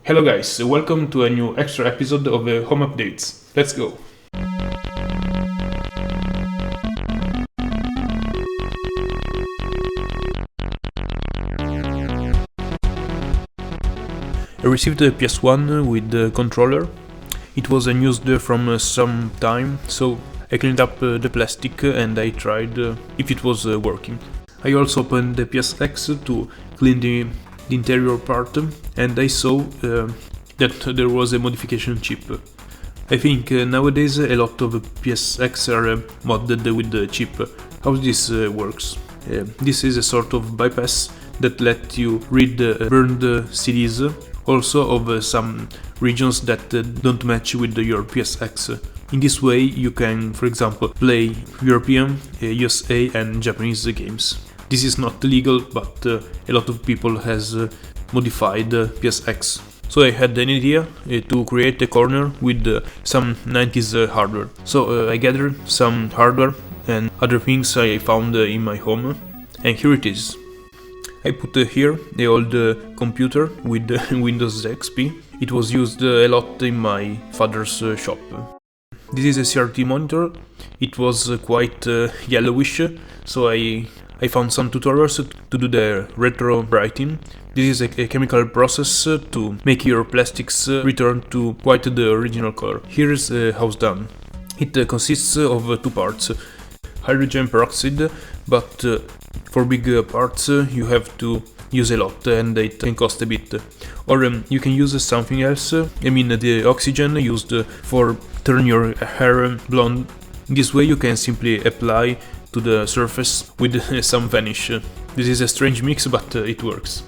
Hello guys, welcome to a new extra episode of Home Updates. Let's go! I received a PS1 with the controller. It was unused from some time, so I cleaned up the plastic and I tried if it was working. I also opened the PSX to clean the interior part, and I saw that there was a modification chip. I think nowadays a lot of PSX are modded with the chip. How this works? This is a sort of bypass that lets you read burned CDs, also of some regions that don't match with your PSX. In this way you can, for example, play European, USA and Japanese games. This is not legal, but a lot of people has modified PSX. So I had an idea to create a corner with some 90s hardware. So I gathered some hardware and other things I found in my home, and here it is. I put here the old computer with Windows XP. It was used a lot in my father's shop. This is a CRT monitor. It was quite yellowish, so I found some tutorials to do the retro brighting. This is a chemical process to make your plastics return to quite the original color. Here's how it's done. It consists of two parts. Hydrogen peroxide, but for big parts you have to use a lot and it can cost a bit. Or you can use something else, the oxygen used for turn your hair blonde. This way you can simply apply to the surface with some vanish. This is a strange mix, but it works.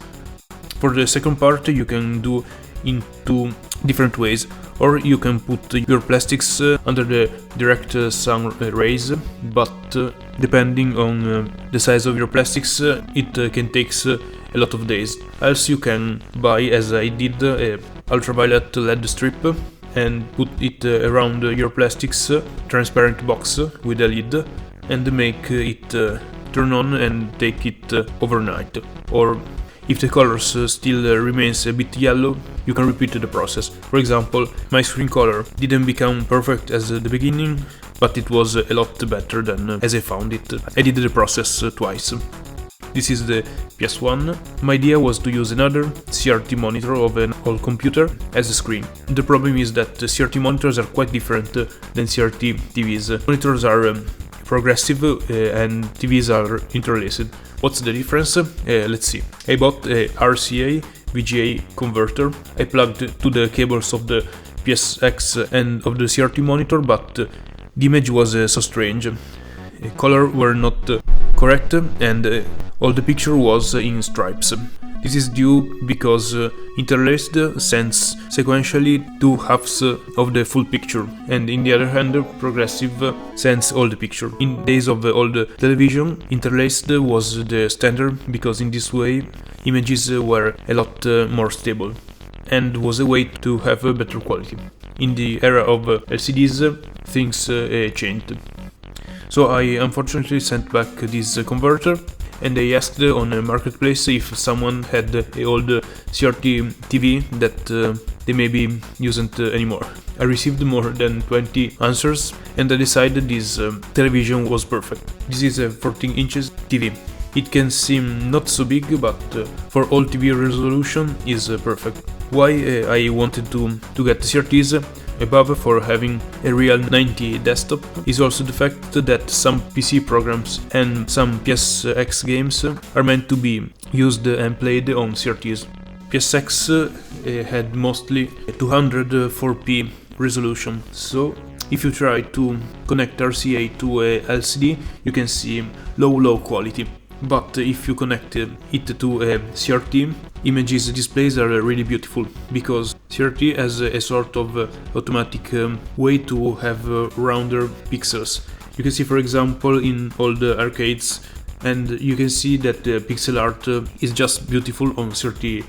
For the second part you can do in two different ways, or you can put your plastics under the direct sun rays, but depending on the size of your plastics it can take a lot of days. Else you can buy, as I did, a ultraviolet LED strip and put it around your plastics transparent box with a lid and make it turn on and take it overnight. Or if the colors still remains a bit yellow, you can repeat the process. For example, my screen color didn't become perfect as the beginning, but it was a lot better than as I found it. I did the process twice. This is the PS1. My idea was to use another CRT monitor of an old computer as a screen. The problem is that CRT monitors are quite different than CRT TVs. Monitors are progressive and TVs are interlaced. What's the difference? Let's see. I bought a RCA VGA converter. I plugged to the cables of the PSX and of the CRT monitor, but the image was so strange. Color were not correct and all the picture was in stripes. This is due because interlaced sends sequentially two halves of the full picture, and in the other hand progressive sends all the picture. In days of old television, interlaced was the standard because in this way images were a lot more stable and was a way to have a better quality. In the era of LCDs things changed. So I unfortunately sent back this converter, and I asked on a marketplace if someone had an old CRT TV that they maybe usn't anymore. I received more than 20 answers and I decided this television was perfect. This is a 14 inches TV. It can seem not so big, but for all TV resolution is perfect. Why I wanted to get CRTs above for having a real 90 desktop is also the fact that some PC programs and some PSX games are meant to be used and played on CRTs. PSX had mostly 204p resolution, so if you try to connect RCA to a LCD you can see low quality. But if you connect it to a CRT, images displays are really beautiful, because CRT has a sort of automatic way to have rounder pixels. You can see, for example, in all the arcades, and you can see that the pixel art is just beautiful on CRT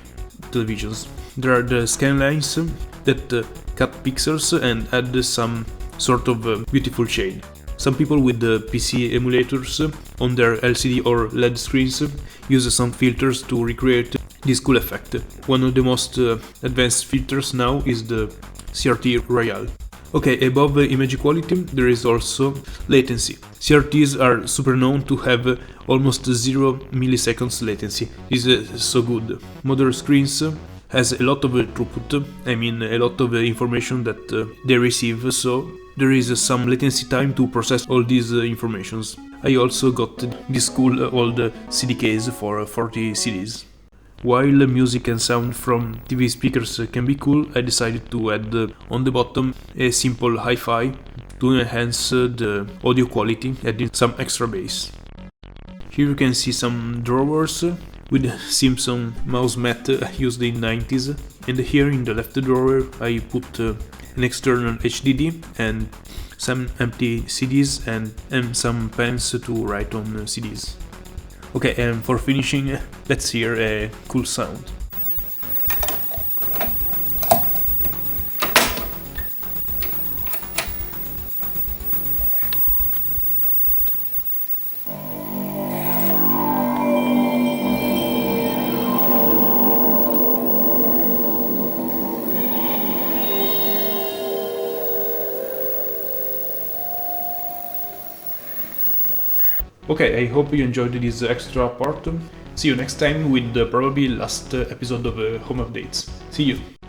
televisions. There are the scan lines that cut pixels and add some sort of beautiful shade. Some people with the PC emulators on their LCD or LED screens use some filters to recreate this cool effect. One of the most advanced filters now is the CRT Royale. Okay, above image quality, there is also latency. CRTs are super known to have almost 0 milliseconds latency. This is so good. Modern screens has a lot of throughput, I mean a lot of information that they receive, so there is some latency time to process all these informations. I also got this cool old CD case for 40 CDs. While music and sound from TV speakers can be cool, I decided to add on the bottom a simple hi-fi to enhance the audio quality, adding some extra bass. Here you can see some drawers with Simpson mouse mat used in the 90s, and here in the left drawer I put an external HDD and some empty CDs and some pens to write on CDs. Okay, and for finishing, let's hear a cool sound. Okay, I hope you enjoyed this extra part. See you next time with the probably last episode of Home Updates. See you!